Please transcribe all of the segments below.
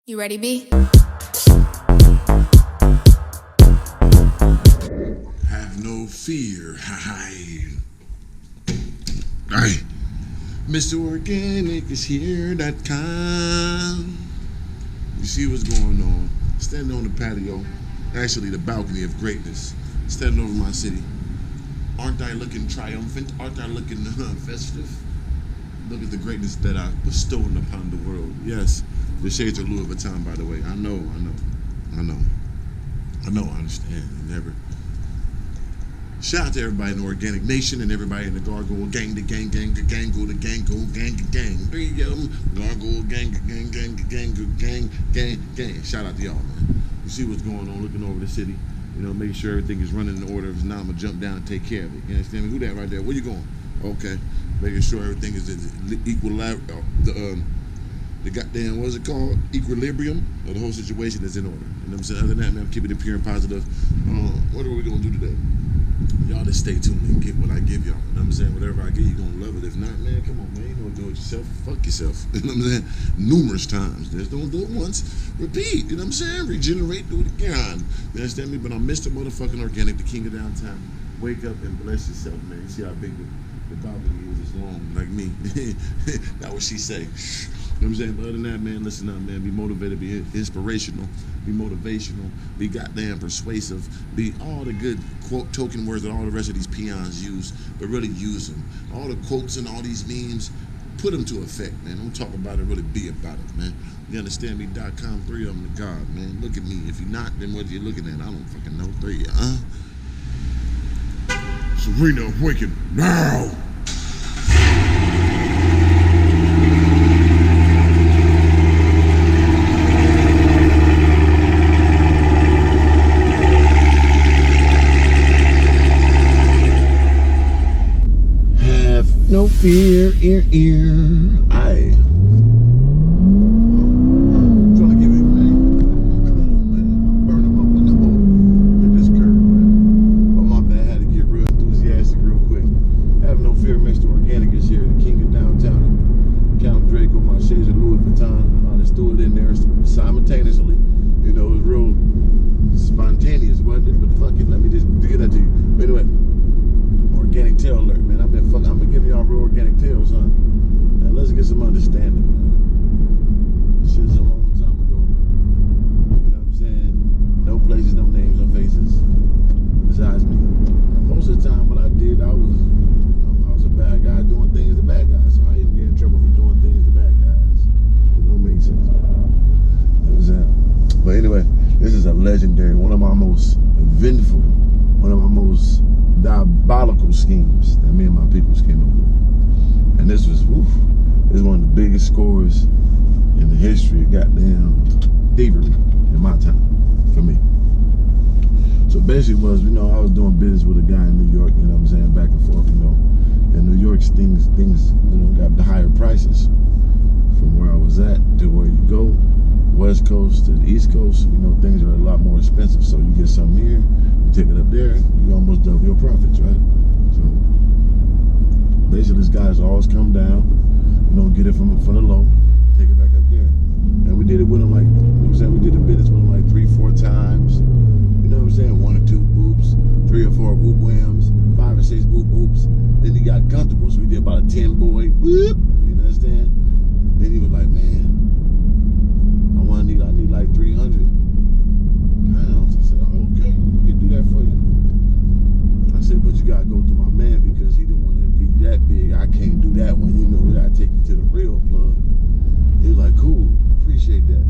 You ready, B? Have no fear. Aye. Mr. Organic is here.com. You see what's going on. Standing on the patio, actually the balcony of greatness, standing over my city. Aren't I looking triumphant? Aren't I looking festive? Look at the greatness that I bestowed upon the world. Yes, the shades are Louis Vuitton, by the way. I know, I understand. Never. Shout out to everybody in the Organic Nation and everybody in the Gargoyle Gang, the gang, gang. 3 of them. Gargoyle Gang. Shout out to y'all, man. You see what's going on, looking over the city, making sure everything is running in order. If not, I'm going to jump down and take care of it. You understand me? Who that right there? Where you going? Okay. Making sure everything is the goddamn, what's it called? Equilibrium of the whole situation is in order. You know what I'm saying? Other than that, man, I'm keeping it pure and positive. What are we going to do today? Y'all just stay tuned and get what I give y'all. You know what I'm saying? Whatever I give, you're going to love it. If not, man, come on, man. You don't do it yourself. Fuck yourself. You know what I'm saying? Numerous times. Just don't do it once. Repeat. You know what I'm saying? Regenerate. Do it again. You understand me? But I'm Mr. Motherfucking Organic, the king of downtown. Wake up and bless yourself, man. You see how big the balcony is? It's long, like me. That's what she say. You know what I'm saying? But other than that, man, listen up, man. Be motivated, be inspirational, be motivational, be goddamn persuasive, be all the good quote token words that all the rest of these peons use, but really use them. All the quotes and all these memes, put them to effect, man. Don't talk about it, really be about it, man. You understand me.com, 3 of them to God, man. Look at me. If you're not, then what are you looking at? I don't fucking know. 3, Serena awaken now! No fear, ear. Aye. Trying to give it, man. Come on, man. Burn them up in the hole. Hit this curve, man. Oh, my bad. I had to get real enthusiastic real quick. Have no fear, Mr. Organic is here. The king of downtown. Count Draco, my shades of Louis Vuitton. I just threw it in there simultaneously. It was real spontaneous, wasn't it? But fuck it. Let me just get that to you. But anyway. Organic Tale alert, man. I'm gonna give y'all real organic tales, huh? Now let's get some understanding, man. This shit's a long time ago. You know what I'm saying? No places, no names, no faces. Besides me. Now, most of the time, what I did, I was a bad guy doing things to bad guys. So I didn't get in trouble for doing things to bad guys. It don't make sense. You know what I'm saying? But anyway, this is a legendary, one of my most vengeful, one of my most diabolical schemes that me and my people came up with. And this was one of the biggest scores in the history of goddamn thievery in my time, for me. So basically was, I was doing business with a guy in New York, you know what I'm saying, back and forth, And New York's things, got the higher prices from where I was at to where you go. West Coast to the East Coast, things are a lot more expensive. So you get something here, you take it up there, you almost double your profits, right? So basically, this guy's always come down, get it from the low, take it back up there. And we did it with him like, we did the business with him like 3-4 times. You know what I'm saying? 1 or 2 boops, 3 or 4 boop whams, 5 or 6 boop boops. Then he got comfortable, so we did about a 10 boy boop. You understand? Then he was like, man, I need like 300 pounds. I said, oh, okay, we can do that for you. I said, but you gotta go to my man because he didn't want to give you that big. I can't do that one. We gotta take you to the real plug. He was like, cool, appreciate that.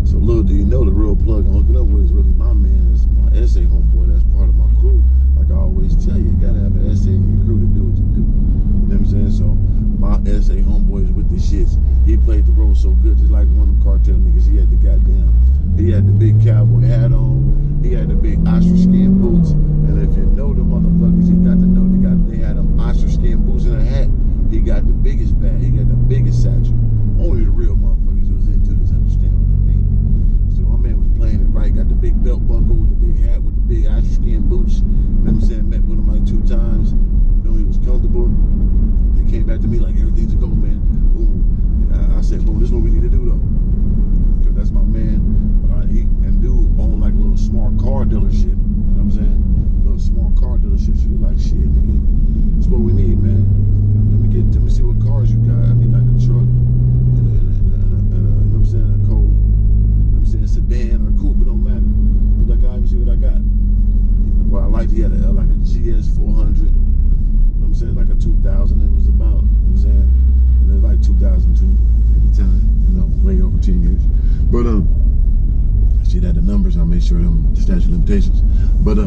So little do you know, the real plug I'm hooking up with is really my man. It's my SA homeboy. That's part of my crew. Like I always tell you gotta have an SA in your crew to do what you do. You know what I'm saying? So my SA homeboy is with the shits. He played the role so good, just like one of them cartel niggas. He had the big cowboy hat on. He had the big ostrich skin boots. And if you know the motherfuckers, you got to know they had them ostrich skin boots and a hat. He got the biggest bag. He got the biggest satchel. Only the real motherfuckers who was into this understand what I mean. So my man was playing it right. Got the big belt buckle with the big hat with the big ostrich skin boots. You know what I'm saying? Met with him like 2 times. He was comfortable. He came back to me like everything's a go, man. Boom. I said, boom, this is what we need to do though. Because that's my man. 2002 at the time, you know, way over 10 years. But she had the numbers. I made sure them the statute of limitations. But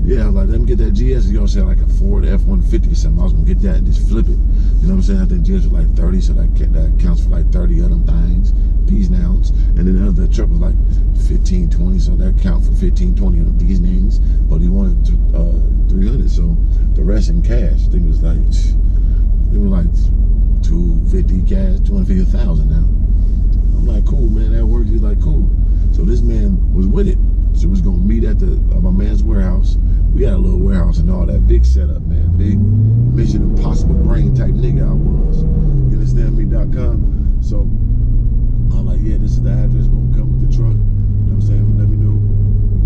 yeah, I was like, let me get that GS. You all said like a Ford F-150 or something. I was gonna get that and just flip it. You know what I'm saying? I think GS was like 30, so that counts for like 30 of them things, these nouns. And then the other truck was like 15, 20, so that count for 15, 20 of them these names. But he wanted 300, so the rest in cash. I think it was like 250 cash, 250,000 now. I'm like, cool, man, that works. He's like, cool. So this man was with it. So we was gonna meet at my man's warehouse. We had a little warehouse and all that, big setup, man, big Mission Impossible brain type nigga I was. You understand me.com. So I'm like, yeah, this is the address. We're gonna come with the truck. You know what I'm saying? Let me know.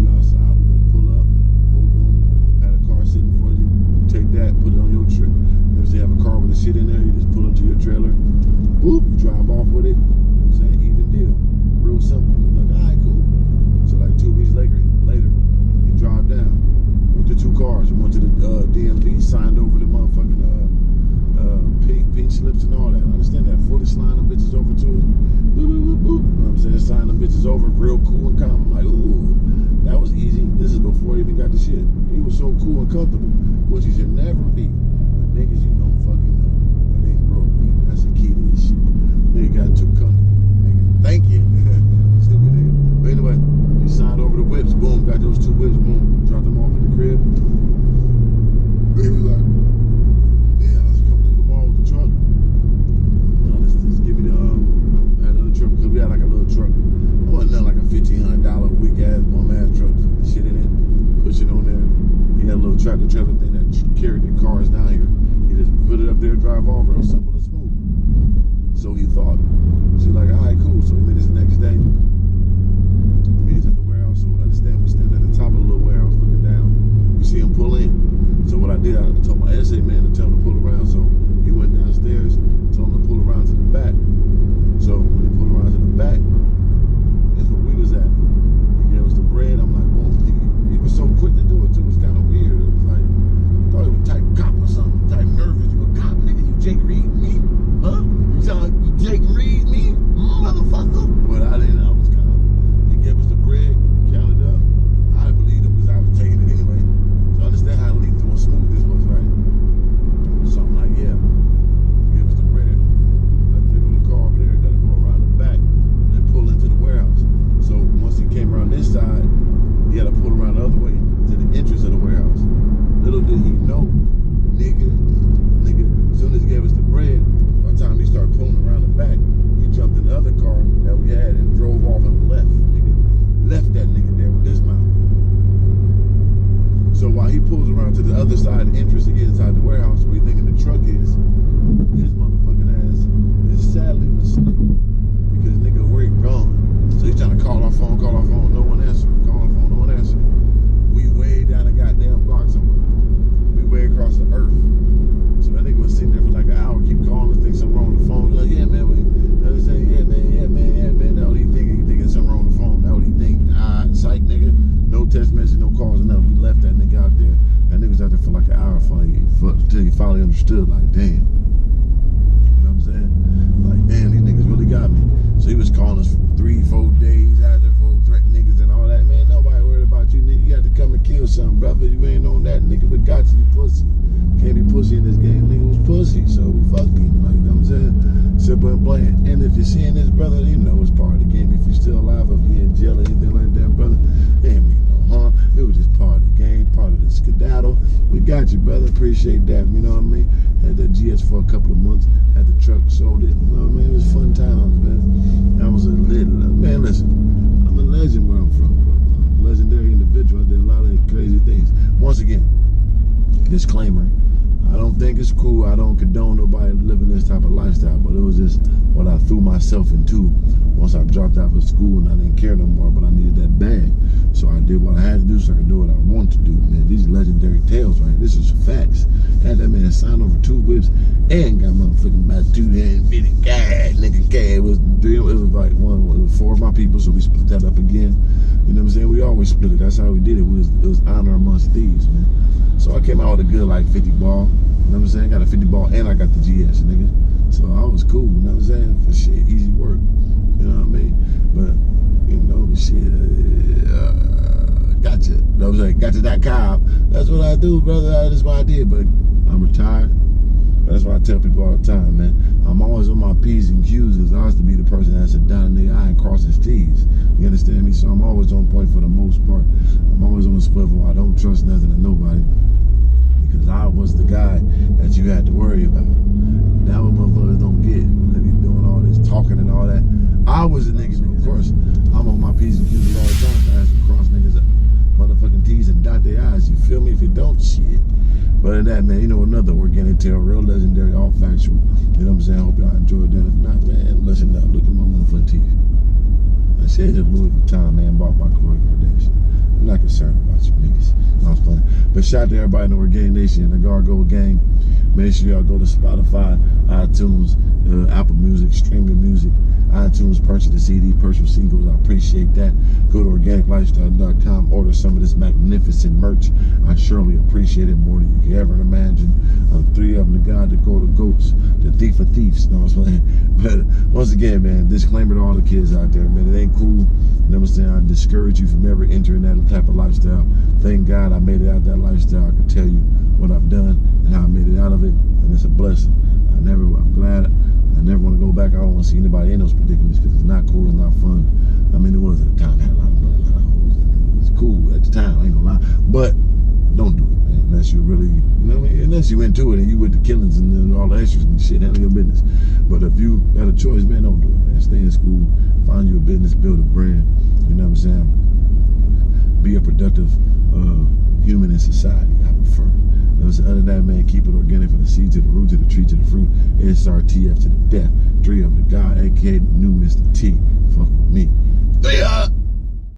You outside, we're gonna pull up. Boom, boom. Had a car sitting for you. You take that, put it on your trip. You know what I'm saying? Have a car with the shit in there. You just pull into your trailer. Boop, you drive off with it. You know what I'm saying? Even deal. Real simple. Like, all right, cool. So like 2 weeks later, you drive down with the 2 cars. You went to the DMV, signed over the motherfucking pink slips and all that. I understand that. Fully slide them bitches over to it. Boop, boop, boop, boop. You know what I'm saying? Sign them bitches over, real cool and calm. I'm like, ooh, that was easy. This is before he even got the shit. He was so cool and comfortable, which he should never be. But niggas, you don't fucking know. But they ain't broke, man. That's the key to this shit. Nigga got too comfortable. Nigga, thank you. Stupid nigga. But anyway, he signed over the whips. Boom, got those 2 whips. Boom, dropped them off at the crib. He was like, yeah, let's come through tomorrow with the truck. Let's give me that other truck, because we had like a little truck. It wasn't nothing like a $1,500 weak ass bum ass truck. Shit in it, push it on there. He had a little tractor trailer thing that carried the cars down here. He just put it up there, drive off, real simple and smooth. So he thought. She's like, all right, cool. So we met us the next day. We was at the warehouse. So understand, we stand at the top of the little warehouse looking down. We see him pull in. So what I did, I told my essay man to tell him to pull around. So he went downstairs, told him to pull around to the back. So when he pulled around to the back, that's where we was at. He gave us the bread. I'm like, whoa. He was so quick to do it too. It was kind of weird. It was like, I thought he was type cop or something, type nervous. You a cop, nigga? You Jake Reed me? Huh? You sound like you Jake Reed me? Motherfucker. But I didn't. I was kind of. He gave us the bread, counted up. I believed it because I was taking it anyway. So understand how lethal and smooth this was, right? So I'm like, yeah. Give us the bread. Let's take the car over there. Got to go around the back and pull into the warehouse. So once he came around this side, he had to pull around the other way to the entrance of the warehouse. Little did he know, nigga. As soon as he gave us the bread, by the time he started pulling around the back, he jumped in the other car that we had and drove off on the left. Nigga left that nigga there with his mouth. So while he pulls around to the other side, the entrance to get inside the warehouse where he thinking the truck is, his motherfucking ass is sadly mistaken. Because nigga, where he gone? So he's trying to call our phone, no one answered. Call our phone, no one answered. We way down the goddamn block somewhere. We way across the earth. So that nigga was sitting there for like an hour, keep calling, think something wrong with the phone. He's like, yeah, man, yeah, man. That what he think. He thinking something wrong with the phone. That what he think. Psych, nigga. No text message, no calls, or nothing. We left that nigga out there. That nigga was out there for like an hour until he finally understood, like, damn. You know what I'm saying? Like, damn, these niggas really got me. So he was calling us for 3-4 days after for threatening niggas and all that. Man, nobody worried about you, nigga. You got to come and kill something, brother. You ain't on that, nigga, but got you, pussy. Can't be pussy in this game. Nigga was pussy, so we fucked him. Like, you know what I'm saying? Simple and plain. And if you're seeing this, brother, you know it's part of the game. If you're still alive, if you're in jail or anything like that, brother, there ain't no harm. It was just part of the game, part of the skedaddle. We got you, brother. Appreciate that. You know what I mean? Had the GS for a couple of months. Had the truck, sold it. You know what I mean? It was fun times, man. I was a man, listen. I'm a legend where I'm from, bro. I'm a legendary individual. I did a lot of crazy things. Once again, disclaimer. I don't think it's cool. I don't condone nobody living this type of lifestyle, but it was just what I threw myself into once I dropped out of school and I didn't care no more, but I needed that bag. So I did what I had to do so I could do what I wanted to do, man. These legendary tales, right? This is facts. Had that man sign over 2 whips and got motherfucking about 250 cash, nigga cash. It was like it was 4 of my people, so we split that up again. You know what I'm saying? We always split it. That's how we did it. It was honor amongst thieves, man. So I came out with a good like 50 ball. You know what I'm saying? Got a 50 ball and I got the GS, nigga. So I was cool, you know what I'm saying? For shit, easy work, you know what I mean? But, you know, shit, gotcha. You know what I'm saying? Gotcha.com. That's what I do, brother. That's what I did, but I'm retired. That's what I tell people all the time, man. I'm always on my P's and Q's because I used to be the person that's dotting the I and crossing his T's. You understand me? So I'm always on point for the most part. I'm always on the swivel. I don't trust nothing and nobody because I was the guy that you had to worry about. That what motherfuckers don't get. They be doing all this talking and all that. I was the nigga, of course. I'm on my P's and Q's all the time. I have to cross niggas up, motherfucking T's and dot their I's. You feel me? If you don't, shit. But in that, man, you know, another organic tale, real legendary, all factual. You know what I'm saying? I hope y'all enjoyed that. If not, man, listen up. Look at my motherfucking teeth. I said it's Louis Vuitton, man, bought by Khloe Kardashian. I'm not concerned about you niggas. No, I'm playing. But shout out to everybody in the Organic Nation and the Gargo gang. Make sure y'all go to Spotify, iTunes, Apple Music, streaming music, iTunes, purchase the CD, purchase singles. I appreciate that. Go to organiclifestyle.com, order some of this magnificent merch. I surely appreciate it more than you can ever imagine. Three of them, the God, the goat, the goats, the thief of thieves. You know what I'm saying? But once again, man, disclaimer to all the kids out there, man, it ain't cool. You know what I'm saying? I discourage you from ever entering that type of lifestyle. Thank God I made it out of that lifestyle. I can tell you what I've done and how I made it out of it, and it's a blessing. I'm glad. I never want to go back. I don't want to see anybody in those predicaments because it's not cool, it's not fun. I mean, it was at the time. I had a lot of money, a lot of hoes. It was cool at the time, I ain't gonna lie. But don't do it, man, unless you're really, you know what I mean? Unless you into it and you with the killings and all the extras and shit, handle your business. But if you got a choice, man, don't do it, man. Stay in school, find you a business, build a brand. You know what I'm saying? Be a productive human in society, I prefer. Other than that, man, keep it organic from the seed to the root to the tree to the fruit. SRTF to the death. Three of them, the God, aka the new Mr. T. Fuck with me.